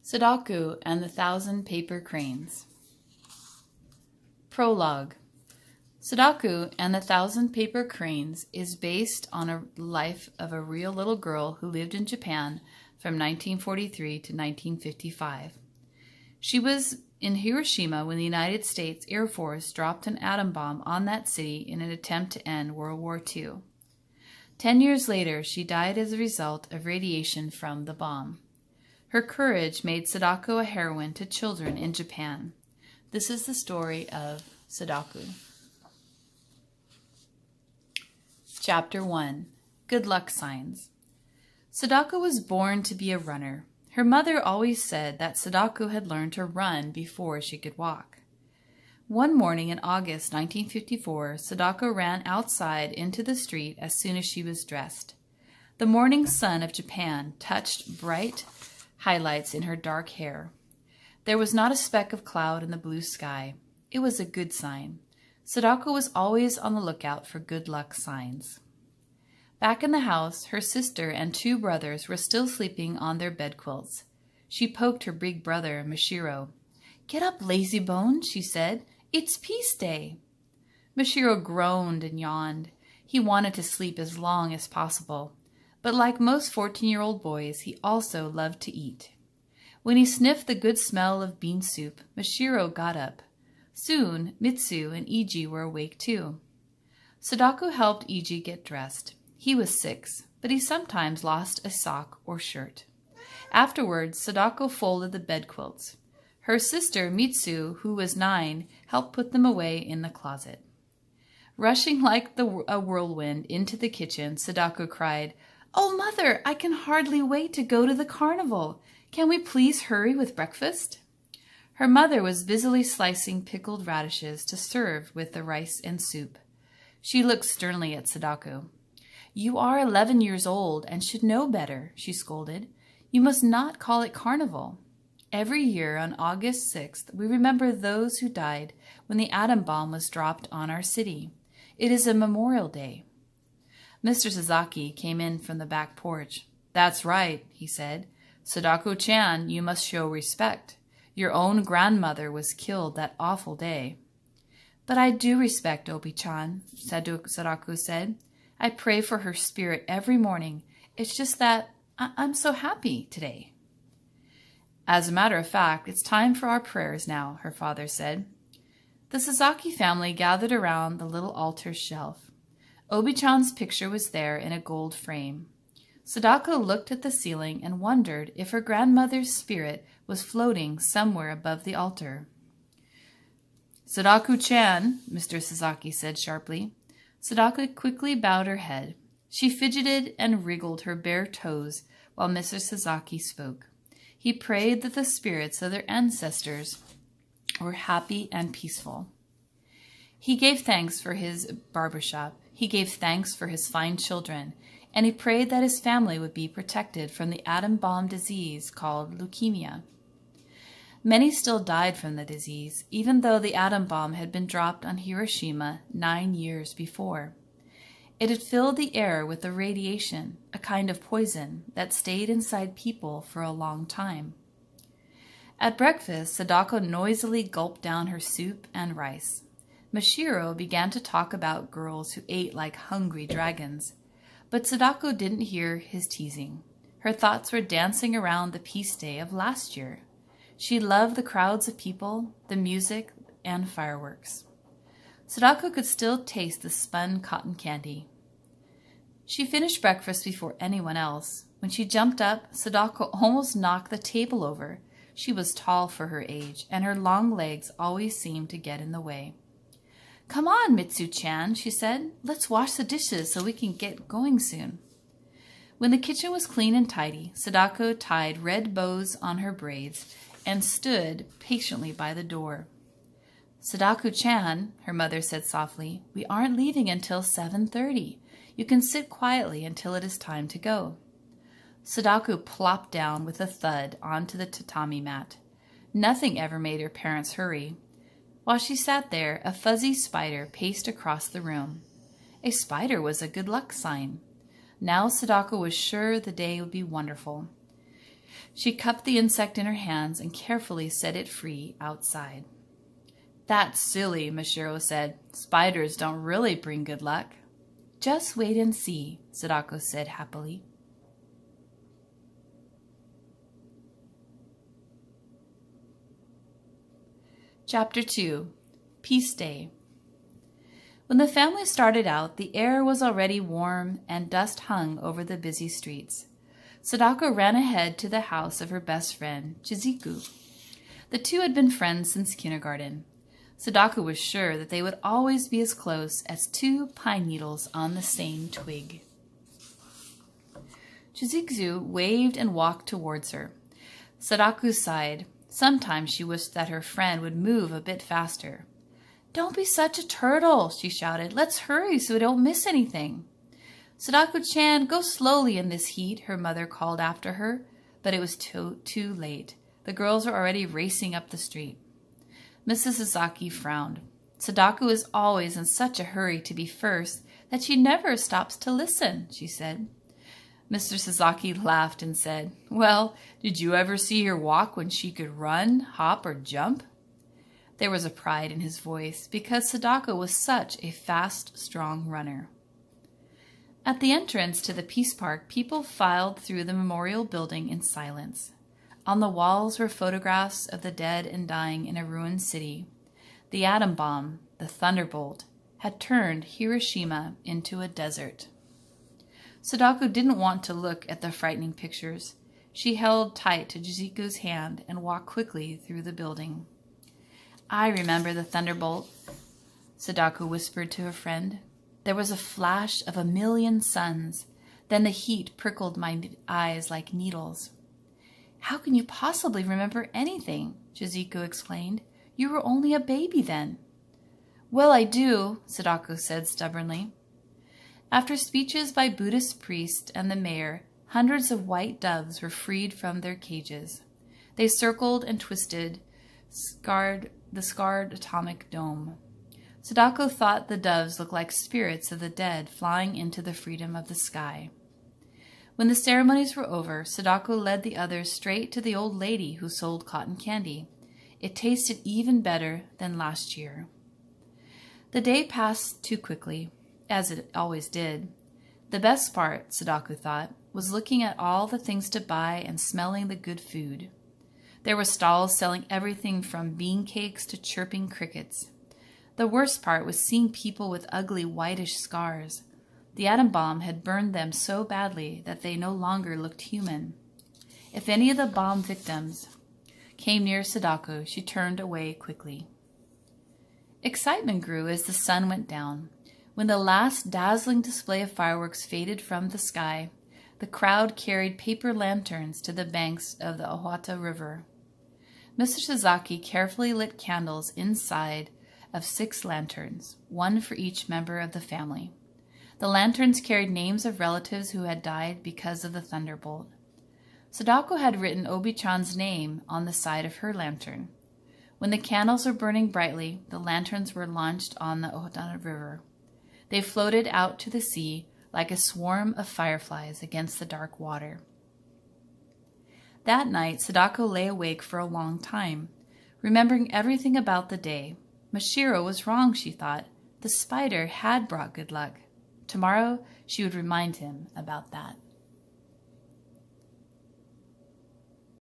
Sadako and the Thousand Paper Cranes. Prologue. Sadako and the Thousand Paper Cranes is based on a life of a real little girl who lived in Japan from 1943 to 1955. She was in Hiroshima when the United States Air Force dropped an atom bomb on that city in an attempt to end World War II. 10 years later, she died as a result of radiation from the bomb. Her courage made Sadako a heroine to children in Japan. This is the story of Sadako. Chapter 1. Good Luck Signs. Sadako was born to be a runner. Her mother always said that Sadako had learned to run before she could walk. One morning in August 1954, Sadako ran outside into the street as soon as she was dressed. The morning sun of Japan touched bright highlights in her dark hair. There was not a speck of cloud in the blue sky. It was a good sign. Sadako was always on the lookout for good luck signs. Back in the house, her sister and two brothers were still sleeping on their bed quilts. She poked her big brother, Mashiro. "Get up, lazy bone," she said. "It's Peace Day." Mashiro groaned and yawned. He wanted to sleep as long as possible. But like most 14-year-old boys, he also loved to eat. When he sniffed the good smell of bean soup, Mashiro got up. Soon, Mitsu and Iji were awake too. Sadako helped Iji get dressed. He was 6, but he sometimes lost a sock or shirt. Afterwards, Sadako folded the bedquilts. Her sister, Mitsu, who was 9, helped put them away in the closet. Rushing like a whirlwind into the kitchen, Sadako cried, "Oh, Mother, I can hardly wait to go to the carnival. Can we please hurry with breakfast?" Her mother was busily slicing pickled radishes to serve with the rice and soup. She looked sternly at Sadako. "You are 11 years old and should know better," she scolded. "You must not call it carnival. Every year on August 6th, we remember those who died when the atom bomb was dropped on our city. It is a Memorial Day." Mr. Sasaki came in from the back porch. "That's right," he said. "Sadako-chan, you must show respect. Your own grandmother was killed that awful day." "But I do respect Obi-chan," Sadako said. "I pray for her spirit every morning. It's just that I'm so happy today." "As a matter of fact, it's time for our prayers now," her father said. The Sasaki family gathered around the little altar shelf. Obi-chan's picture was there in a gold frame. Sadako looked at the ceiling and wondered if her grandmother's spirit was floating somewhere above the altar. "Sadako-chan," Mr. Sasaki said sharply. Sadako quickly bowed her head. She fidgeted and wriggled her bare toes while Mr. Sasaki spoke. He prayed that the spirits of their ancestors were happy and peaceful. He gave thanks for his barbershop. He gave thanks for his fine children, and he prayed that his family would be protected from the atom bomb disease called leukemia. Many still died from the disease, even though the atom bomb had been dropped on Hiroshima 9 years before. It had filled the air with a radiation, a kind of poison, that stayed inside people for a long time. At breakfast, Sadako noisily gulped down her soup and rice. Mashiro began to talk about girls who ate like hungry dragons. But Sadako didn't hear his teasing. Her thoughts were dancing around the Peace Day of last year. She loved the crowds of people, the music, and fireworks. Sadako could still taste the spun cotton candy. She finished breakfast before anyone else. When she jumped up, Sadako almost knocked the table over. She was tall for her age, and her long legs always seemed to get in the way. "Come on, Mitsu-chan," she said. "Let's wash the dishes so we can get going soon." When the kitchen was clean and tidy, Sadako tied red bows on her braids and stood patiently by the door. "Sadako-chan," her mother said softly, "we aren't leaving until 7:30. You can sit quietly until it is time to go." Sadako plopped down with a thud onto the tatami mat. Nothing ever made her parents hurry. While she sat there, a fuzzy spider paced across the room. A spider was a good luck sign. Now Sadako was sure the day would be wonderful. She cupped the insect in her hands and carefully set it free outside. "That's silly," Mashiro said. "Spiders don't really bring good luck." "Just wait and see," Sadako said happily. Chapter 2. Peace Day. When the family started out, the air was already warm and dust hung over the busy streets. Sadako ran ahead to the house of her best friend, Chiziku. The two had been friends since kindergarten. Sadako was sure that they would always be as close as two pine needles on the same twig. Chiziku waved and walked towards her. Sadako sighed. Sometimes she wished that her friend would move a bit faster. "Don't be such a turtle," she shouted. "Let's hurry so we don't miss anything." "Sadako-chan, go slowly in this heat," her mother called after her, but it was too late. The girls were already racing up the street. Mrs. Sasaki frowned. "Sadako is always in such a hurry to be first that she never stops to listen," she said. Mr. Sasaki laughed and said, "Well, did you ever see her walk when she could run, hop, or jump?" There was a pride in his voice because Sadako was such a fast, strong runner. At the entrance to the Peace Park, people filed through the memorial building in silence. On the walls were photographs of the dead and dying in a ruined city. The atom bomb, the thunderbolt, had turned Hiroshima into a desert. Sadako didn't want to look at the frightening pictures. She held tight to Jiziku's hand and walked quickly through the building. "I remember the thunderbolt," Sadako whispered to her friend. "There was a flash of 1,000,000 suns. Then the heat prickled my eyes like needles." "How can you possibly remember anything?" Chiziku explained. "You were only a baby then." "Well, I do," Sadako said stubbornly. After speeches by Buddhist priests and the mayor, hundreds of white doves were freed from their cages. They circled and twisted the scarred atomic dome. Sadako thought the doves looked like spirits of the dead flying into the freedom of the sky. When the ceremonies were over, Sadako led the others straight to the old lady who sold cotton candy. It tasted even better than last year. The day passed too quickly, as it always did. The best part, Sadako thought, was looking at all the things to buy and smelling the good food. There were stalls selling everything from bean cakes to chirping crickets. The worst part was seeing people with ugly whitish scars. The atom bomb had burned them so badly that they no longer looked human. If any of the bomb victims came near Sadako, she turned away quickly. Excitement grew as the sun went down. When the last dazzling display of fireworks faded from the sky, the crowd carried paper lanterns to the banks of the Ohata River. Mr. Sasaki carefully lit candles inside of 6 lanterns, one for each member of the family. The lanterns carried names of relatives who had died because of the thunderbolt. Sadako had written Obi-chan's name on the side of her lantern. When the candles were burning brightly, the lanterns were launched on the Ohata River. They floated out to the sea like a swarm of fireflies against the dark water. That night, Sadako lay awake for a long time, remembering everything about the day. Mashiro was wrong, she thought. The spider had brought good luck. Tomorrow, she would remind him about that.